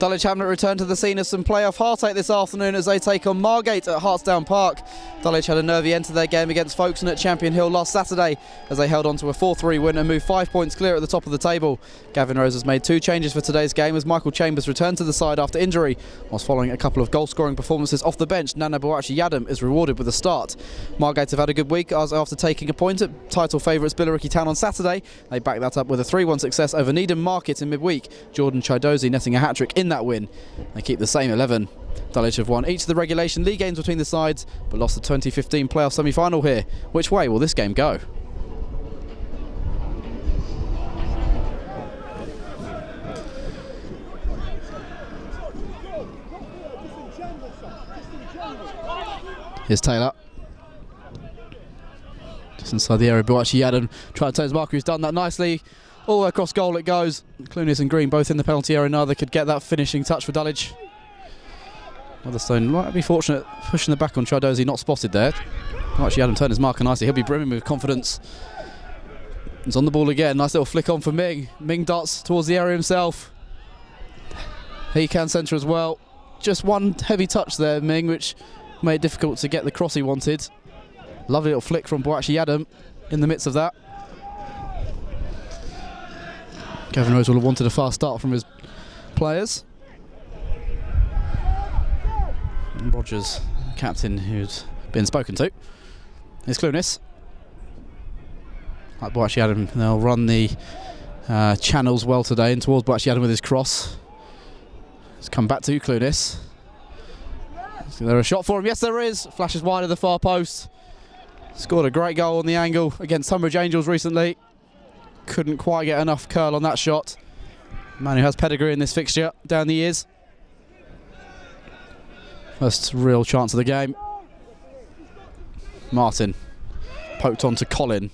Dulwich Hamlet return to the scene of some playoff heartache this afternoon as they take on Margate at Hartsdown Park. Dulwich had a nervy end to their game against Folkestone at Champion Hill last Saturday as they held on to a 4-3 win and moved 5 points clear at the top of the table. Gavin Rose has made 2 changes for today's game as Michael Chambers returned to the side after injury. Whilst following a couple of goal-scoring performances off the bench, Nana Boachi Yadam is rewarded with a start. Margate have had a good week as after taking a point at title favourites Billericay Town on Saturday. They backed that up with a 3-1 success over Needham Market in midweek. Jordan Chidozi netting a hat-trick in that win. They keep the same 11. Dulwich have won each of the regulation league games between the sides but lost the 2015 playoff semi-final here. Which way will this game go? Here's Taylor. Just inside the area, Boachi Yadam trying to turn his marker. He's done that nicely. All the way across goal it goes. Clunis and Green both in the penalty area. Neither could get that finishing touch for Dulwich. Weatherstone might be fortunate pushing the back on Chidozi, not spotted there. Boachi Yadam turned his marker nicely. He'll be brimming with confidence. He's on the ball again. Nice little flick on for Ming. Ming darts towards the area himself. He can centre as well. Just one heavy touch there, Ming, which made it difficult to get the cross he wanted. Lovely little flick from Boachi Yadam in the midst of that. Gavin Rose will have wanted a fast start from his players. And Rogers, captain who's been spoken to. Here's Clunis. Like Boachi Yadam, they'll run the channels well today and towards Boachi Yadam with his cross. Let's come back to Clunis. Is there a shot for him? Yes, there is. Flashes wide of the far post. Scored a great goal on the angle against Tunbridge Angels recently. Couldn't quite get enough curl on that shot. Man who has pedigree in this fixture down the years. First real chance of the game. Martin poked on to Colin.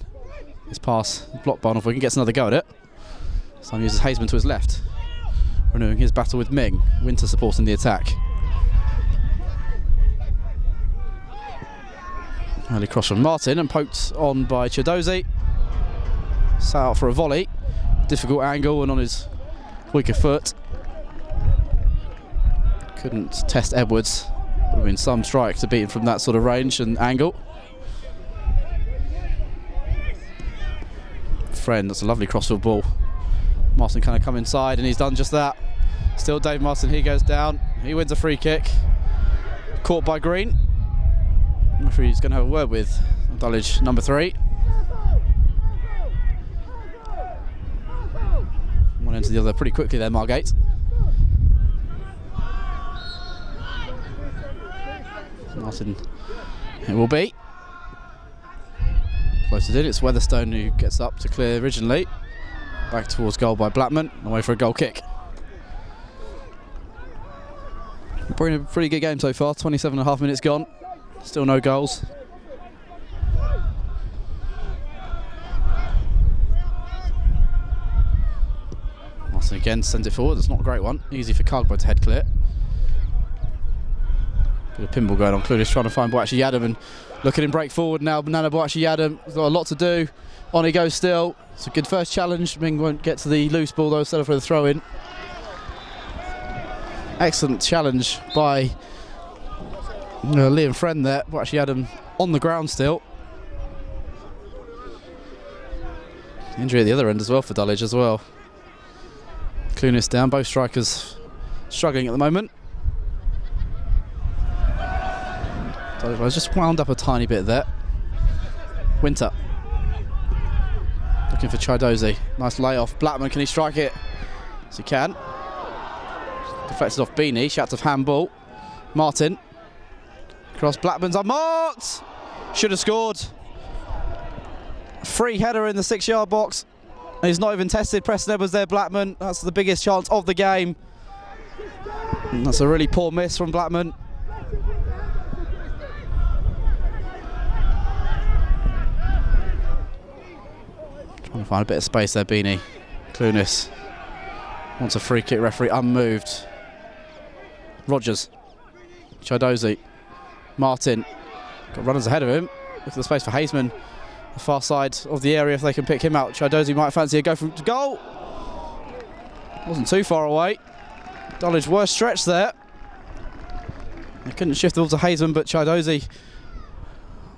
His pass blocked by Arnold. Gets another go at it. Sam uses Haysman to his left, renewing his battle with Ming. Winter supporting the attack. Early cross from Martin and poked on by Chidozi. Sat out for a volley. Difficult angle and on his weaker foot. Couldn't test Edwards. Would have been some strike to beat him from that sort of range and angle. Friend, that's a lovely crossfield ball. Martin kind of come inside and he's done just that. Still Dave Martin, he goes down. He wins a free kick. Caught by Green. I'm sure he's going to have a word with Dulwich number 3. One into the other pretty quickly there, Margate. Martin, it will be. Close it in, it's Weatherstone who gets up to clear originally. Back towards goal by Blackman, away for a goal kick. Probably a pretty good game so far, 27.5 minutes gone. Still no goals. Martin again sends it forward. It's not a great one. Easy for Cargbo to head clear. Bit of pinball going on. Clunis trying to find Boachi Yadam and look at him break forward now. Nana Boachi Yadam has got a lot to do. On he goes still. It's a good first challenge. Ming won't get to the loose ball though, settle for the throw in. Excellent challenge by Liam Friend there. Boachi Yadam on the ground still. Injury at the other end as well for Dulwich as well. Clunis down, both strikers struggling at the moment. Dulwich was just wound up a tiny bit there. Winter looking for Chidozi. Nice layoff. Blackman, can he strike it? Yes, he can. Deflected off Beanie. Shouts of handball. Martin. Cross. Blackman's unmarked. Should have scored. Free header in the 6-yard box. He's not even tested. Preston Edwards there, Blackman. That's the biggest chance of the game. And that's a really poor miss from Blackman. Trying to find a bit of space there, Beanie. Clunis wants a free kick, referee unmoved. Rogers. Chidozi. Martin. Got runners ahead of him. Look at the space for Haysman. The far side of the area if they can pick him out. Chidozi might fancy a go from goal. Wasn't too far away. Dulwich were stretched there. They couldn't shift the ball to Haysman, but Chidozie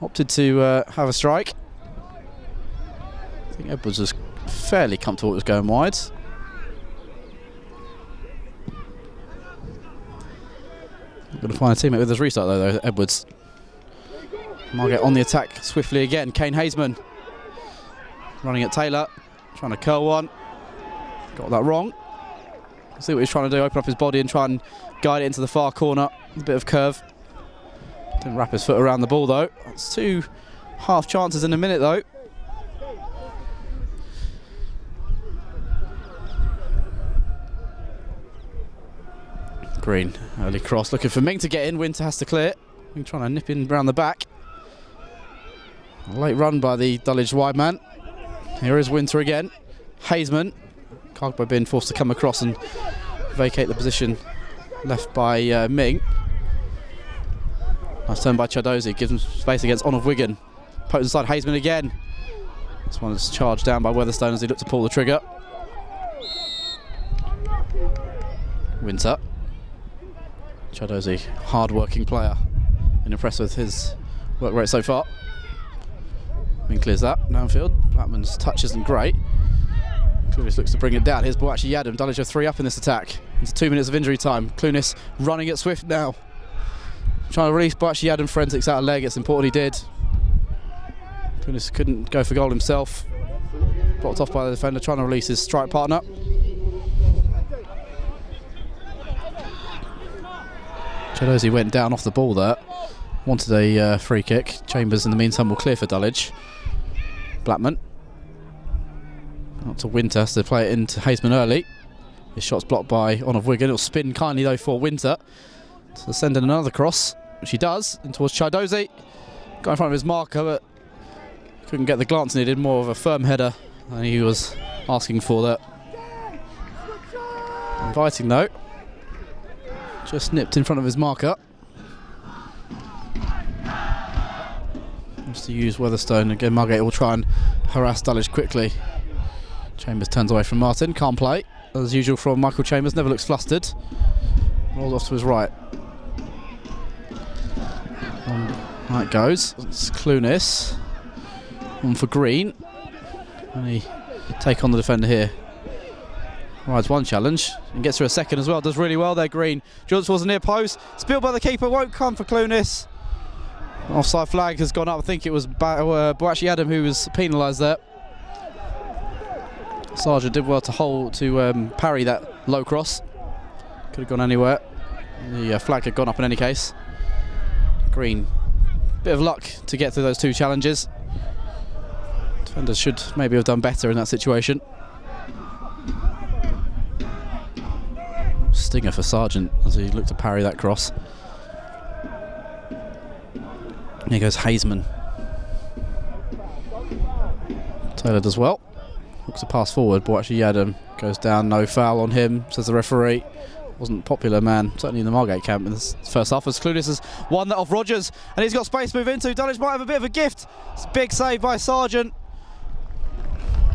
opted to have a strike. I think Edwards was fairly comfortable it was going wide. Going to find a teammate with his restart though, Edwards. Margate on the attack swiftly again. Kane Haysman running at Taylor, trying to curl one. Got that wrong. See what he's trying to do, open up his body and try and guide it into the far corner. A bit of curve. Didn't wrap his foot around the ball though. That's 2 half chances in a minute though. Green, early cross, looking for Ming to get in. Winter has to clear. Ming trying to nip in round the back. A late run by the Dulwich wide man. Here is Winter again. Haysman. Cargbo being forced to come across and vacate the position left by Ming. Nice turn by Chidozie, gives him space against On of Wigan. Pokes inside Haysman again. This one is charged down by Weatherstone as he looked to pull the trigger. Winter. Chidozie, hard-working player. Been impressed with his work rate so far. Ming clears that downfield. Blackman's touch isn't great. Clunis looks to bring it down. Here's Boachi Yadam. Dulwich are 3 up in this attack. Into 2 minutes of injury time. Clunis running it swift now. Trying to release Boachi Yadam. Forensics out of leg. It's important he did. Clunis couldn't go for goal himself. Blocked off by the defender trying to release his strike partner. Chidozie went down off the ball there. Wanted a free kick. Chambers in the meantime will clear for Dulwich. Blackman. Up to Winter to play it into Haysman early. His shot's blocked by On of Wigan. It'll spin kindly though for Winter. So send in another cross, which he does, in towards Chidozie. Got in front of his marker, but couldn't get the glance needed. More of a firm header than he was asking for there. Inviting though. Just nipped in front of his marker. Wants to use Weatherstone. Again, Margate will try and harass Dulwich quickly. Chambers turns away from Martin. Can't play. As usual from Michael Chambers. Never looks flustered. Rolls off to his right. That goes. It's Clunis. On for Green. And he take on the defender here. Rides one challenge and gets through a second as well. Does really well there, Green. Drills towards the near post. Spilled by the keeper. Won't come for Clunis. Offside flag has gone up. I think it was Boachi Yadam who was penalised there. Sargeant did well to parry that low cross. Could have gone anywhere. The flag had gone up in any case. Green. Bit of luck to get through those 2 challenges. Defenders should maybe have done better in that situation. Stinger for Sargeant as he looked to parry that cross. Here goes Haysman. Taylor does well. Looks to pass forward. Boachi Yadam goes down. No foul on him, says the referee. Wasn't a popular man, certainly in the Margate camp in this first half, as Clunis has won that off Rogers, and he's got space to move into. Dulwich might have a bit of a gift. It's a big save by Sargeant.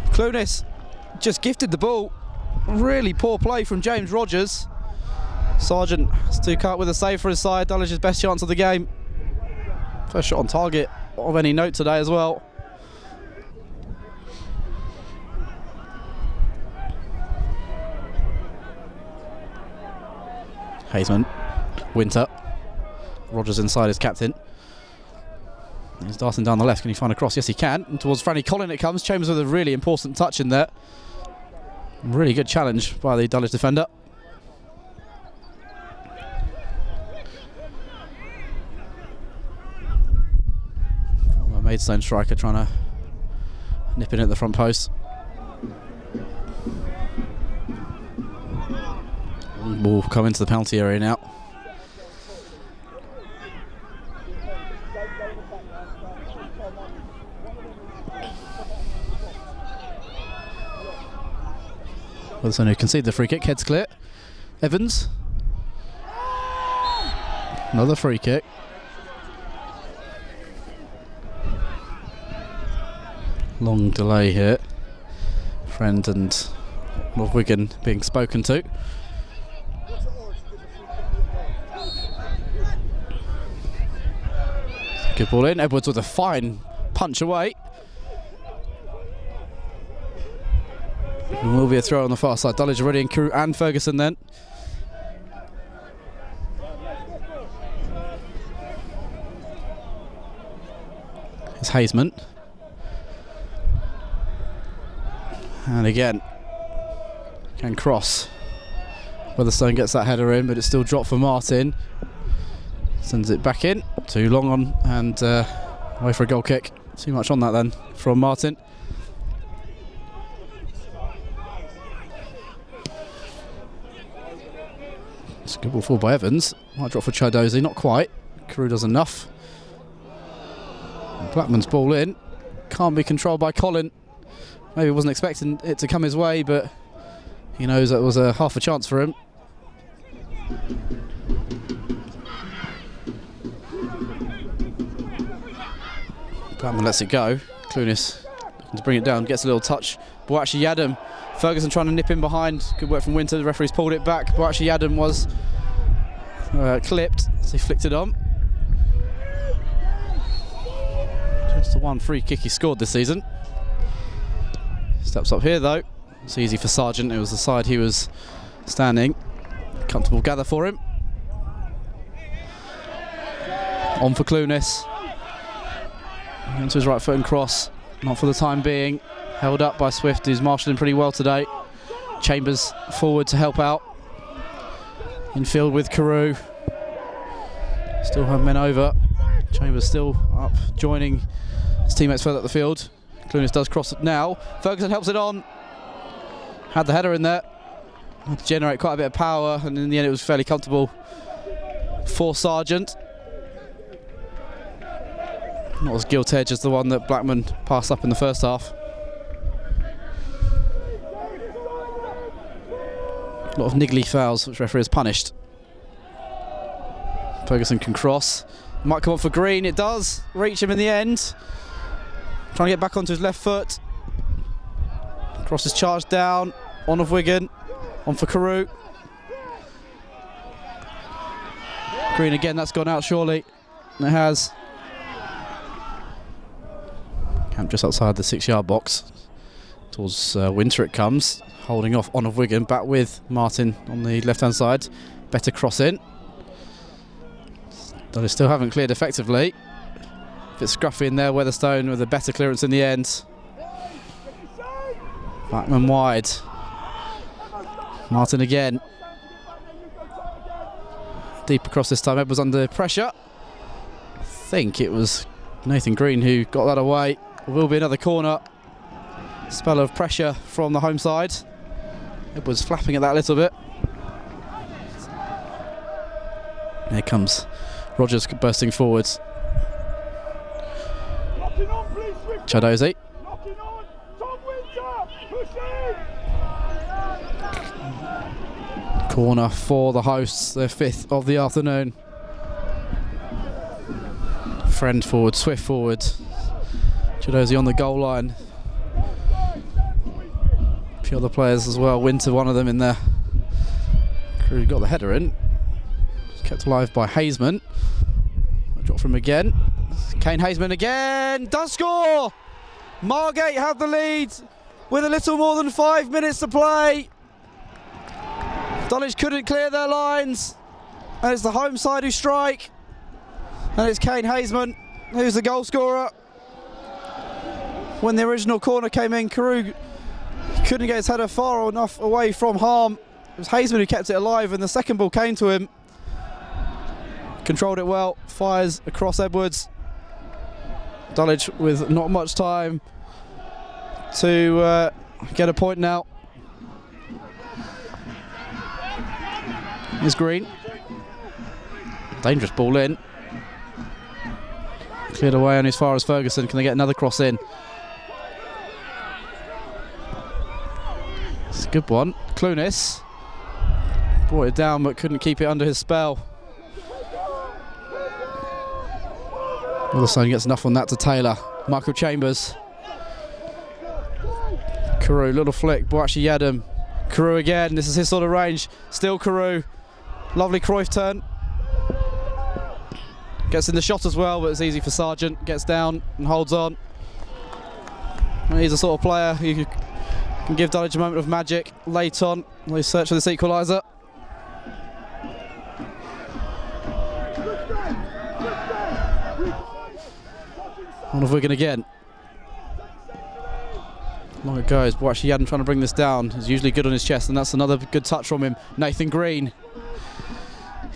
Clunis just gifted the ball. Really poor play from James Rogers. Sargeant has to cut with a save for his side. Dulwich's best chance of the game. First shot on target of any note today as well. Haysman, Winter, Rogers inside his captain. He's darting down the left. Can he find a cross? Yes, he can. And towards Franny Collin it comes. Chambers with a really important touch in there. Really good challenge by the Dulwich defender. Maidstone striker trying to nip in at the front post. Ball come into the penalty area now. Weatherstone who conceded the free kick, heads clear. Evans. Another free kick. Long delay here. Friend and North Wigan being spoken to. Good ball in. Edwards with a fine punch away. And will be a throw on the far side. Dulwich already in Carew and Ferguson then. It's Haysman. And again, can cross. Weatherstone gets that header in, but it's still dropped for Martin. Sends it back in. Too long on and away for a goal kick. Too much on that then from Martin. It's a good ball forward by Evans. Might drop for Chidozie, not quite. Carew does enough. And Blackman's ball in. Can't be controlled by Colin. Maybe wasn't expecting it to come his way, but he knows that was a half a chance for him. Blackman lets it go. Clunis looking to bring it down, gets a little touch. Boachi Yadam. Ferguson trying to nip in behind. Good work from Winter. The referee's pulled it back. Boachi Yadam was clipped, so he flicked it on. Just the one free kick he scored this season. Steps up here though. It's easy for Sargeant. It was the side he was standing. Comfortable gather for him. On for Clunis. Into his right foot and cross. Not for the time being. Held up by Swift, who's marshalling pretty well today. Chambers forward to help out. Infield with Carew. Still have men over. Chambers still up, joining his teammates further up the field. Clunis does cross it now. Ferguson helps it on. Had the header in there. Had to generate quite a bit of power, and in the end it was fairly comfortable for Sargeant. Not as gilt-edged as the one that Blackman passed up in the first half. A lot of niggly fouls, which referee has punished. Ferguson can cross. Might come on for Green. It does reach him in the end. Trying to get back onto his left foot. Cross is charged down. On of Wigan. On for Carew. Green again. That's gone out surely. And it has. Camp just outside the 6-yard box. Towards Winter it comes. Holding off On of Wigan. Back with Martin on the left-hand side. Better cross in. They still haven't cleared effectively. A bit scruffy in there. Weatherstone with a better clearance in the end. Blackman wide. Martin again. Deep across this time. Edwards under pressure. I think it was Nathan Green who got that away. There will be another corner. Spell of pressure from the home side. Edwards flapping at that a little bit. Here comes Rogers bursting forwards. Chidozie. Corner for the hosts, their 5th of the afternoon. Friend forward, Swift forward. Chidozie on the goal line. A few other players as well. Winter, one of them in there. Carew got the header in. Kept alive by Haysman. Drop from again. Kane Haysman again. Does score! Margate have the lead with a little more than 5 minutes to play. Dulwich couldn't clear their lines. And it's the home side who strike. And it's Kane Haysman who's the goal scorer. When the original corner came in, Carew couldn't get his header far enough away from harm. It was Haysman who kept it alive, and the second ball came to him. Controlled it well, fires across Edwards. Dulwich with not much time to get a point now. Here's Green. Dangerous ball in. Cleared away on as far as Ferguson. Can they get another cross in? It's a good one. Clunis brought it down but couldn't keep it under his spell. Weatherstone gets enough on that to Taylor. Michael Chambers. Carew, little flick. Boachi Yadam. Carew again. This is his sort of range. Still Carew. Lovely Cruyff turn. Gets in the shot as well, but it's easy for Sargeant. Gets down and holds on. And he's a sort of player who can give Dulwich a moment of magic late on. They search for this equaliser. On of Wigan again. Long it goes, but actually Yadden trying to bring this down. He's usually good on his chest, and that's another good touch from him. Nathan Green.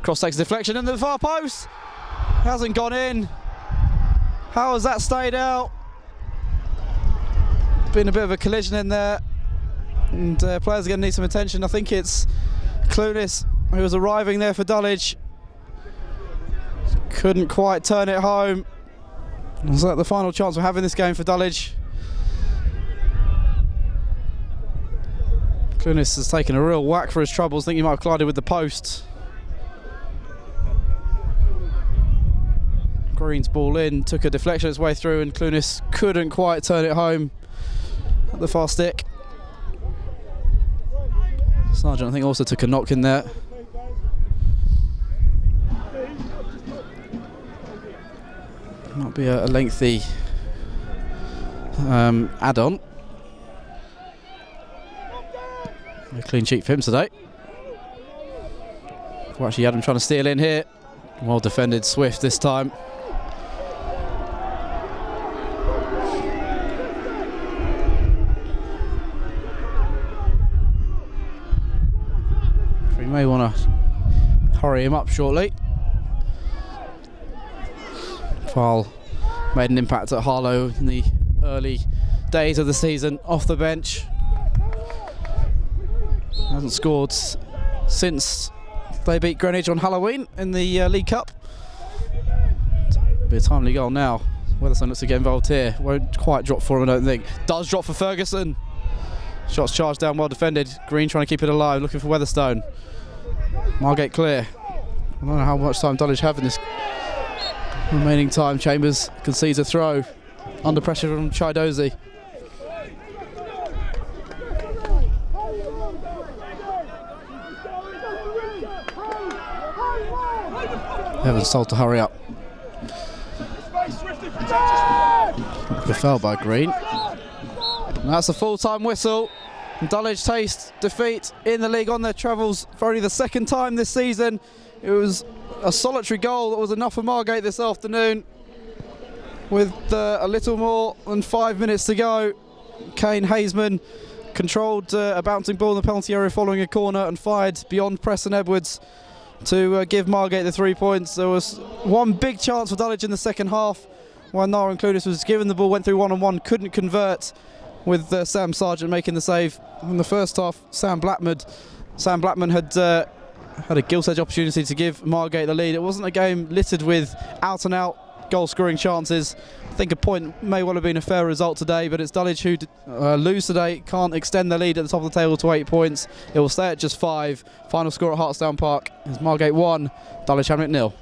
Cross takes a deflection in the far post. Hasn't gone in. How has that stayed out? Been a bit of a collision in there, and players are going to need some attention. I think it's Clunis who was arriving there for Dulwich. Couldn't quite turn it home. Was that the final chance we're having this game for Dulwich? Clunis has taken a real whack for his troubles. I think he might have collided with the post. Green's ball in, took a deflection its way through, and Clunis couldn't quite turn it home at the far stick. Sargeant, I think, also took a knock in there. Might be a lengthy add-on. A clean sheet for him today. Well, actually, Adam trying to steal in here. Well defended, swift this time. We may want to hurry him up shortly. File made an impact at Harlow in the early days of the season, off the bench. Hasn't scored since they beat Greenwich on Halloween in the League Cup. Be a timely goal now. Weatherstone looks to get involved here. Won't quite drop for him, I don't think. Does drop for Ferguson. Shots charged down, well defended. Green trying to keep it alive, looking for Weatherstone. Margate clear. I don't know how much time Dulwich have in this remaining time. Chambers concedes a throw under pressure from Chidozie. Evans told to hurry up. The foul by Green. And that's a full-time whistle. And Dulwich taste defeat in the league on their travels for only the second time this season. It was a solitary goal that was enough for Margate this afternoon. With a little more than 5 minutes to go, Kane Haysman controlled a bouncing ball in the penalty area following a corner and fired beyond Preston Edwards to give Margate the 3 points. There was one big chance for Dulwich in the second half when Nyren Clunis was given the ball, went through one-on-one, couldn't convert, with Sam Sargeant making the save. In the first half, Sam Blackman had a gilt-edge opportunity to give Margate the lead. It wasn't a game littered with out-and-out goal-scoring chances. I think a point may well have been a fair result today, but it's Dulwich who lose today, can't extend the lead at the top of the table to 8 points. It will stay at just 5. Final score at Hartsdown Park is Margate 1, Dulwich Hamlet 0.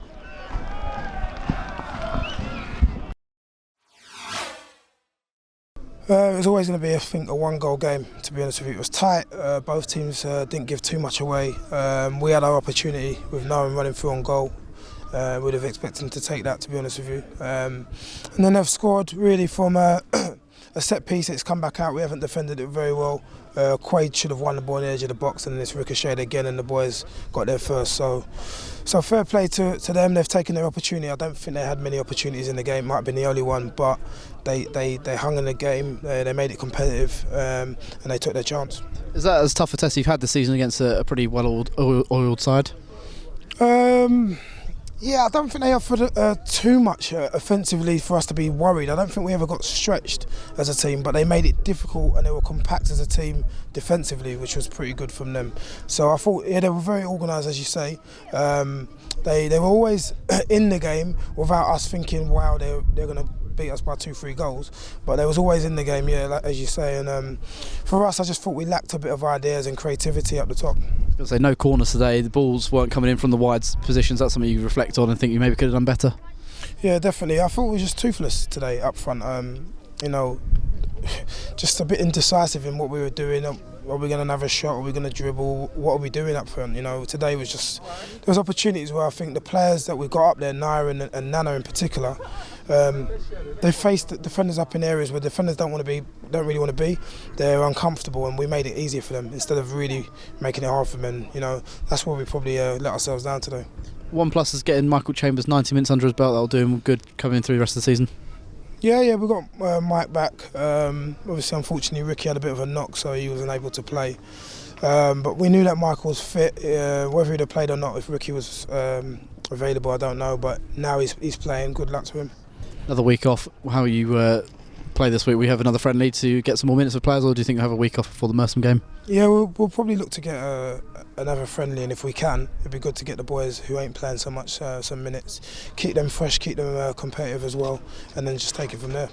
It was always going to be, I think, a one-goal game, to be honest with you. It was tight. Both teams didn't give too much away. We had our opportunity with Nyren running through on goal. Would have expected them to take that, to be honest with you. And then they've scored really from a set piece. It's come back out. We haven't defended it very well. Quaid should have won the ball on the edge of the box, and it's ricocheted again, and the boys got there first. So fair play to them. They've taken their opportunity. I don't think they had many opportunities in the game. Might have been the only one, but they hung in the game. They made it competitive, and they took their chance. Is that as tough a test you've had this season against a pretty well-oiled side? Yeah, I don't think they offered too much offensively for us to be worried. I don't think we ever got stretched as a team, but they made it difficult and they were compact as a team defensively, which was pretty good from them. So I thought, yeah, they were very organised, as you say. They were always in the game without us thinking, wow, they're going to beat us by 2-3 goals, but they was always in the game, yeah, like, as you say. And for us, I just thought we lacked a bit of ideas and creativity up the top. I was going to say, no corners today. The balls weren't coming in from the wide positions. That's something you reflect on and think you maybe could have done better? Yeah, definitely. I thought we were just toothless today up front. You know, just a bit indecisive in what we were doing. are we going to have a shot? Are we going to dribble? What are we doing up front? You know, today was just, there was opportunities where I think the players that we got up there, Nyren and Nana in particular, they faced the defenders up in areas where defenders don't really want to be. They're uncomfortable, and we made it easier for them instead of really making it hard for them. And, you know, that's where we probably let ourselves down today. 1+ is getting Michael Chambers 90 minutes under his belt. That'll do him good coming through the rest of the season. Yeah, we got Mike back. Obviously, unfortunately, Ricky had a bit of a knock, so he wasn't able to play. But we knew that Michael was fit. Whether he'd have played or not, if Ricky was available, I don't know. But now he's playing. Good luck to him. Another week off. How you play this week? We have another friendly to get some more minutes with players, or do you think you'll have a week off before the Merstham game? Yeah, we'll probably look to get another friendly, and if we can, it'd be good to get the boys who ain't playing so much some minutes, keep them fresh, keep them competitive as well, and then just take it from there.